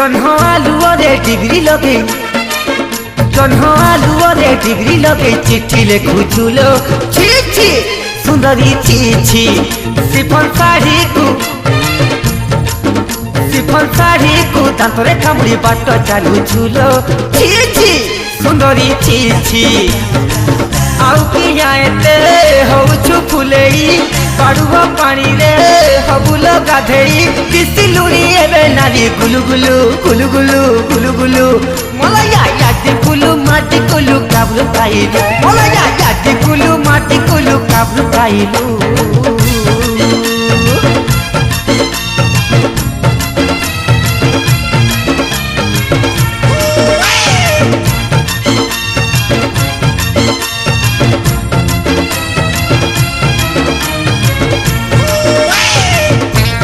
जन्ह आलुअरे degree लगे जन्ह आलुअरे degree लगे चिट्ठी लिखुचुलो छी छी सुंदरी छी छी सिफन साड़ी को दांतरे कामुड़ी बाट चलुचुलो छी छी सुंदरी छी छी आउ किया एते होउछु फुलेई पाड़ुव पानी रे हबुल गाधेई किसिलुरी एबे नारी गुलु गुलु गुलु गुलु गुलु गुलु मलया यादी गुलु माटी गुलु काबलु पाइलु मलया यादी गुलु माटी गुलु काबलु पाइलु।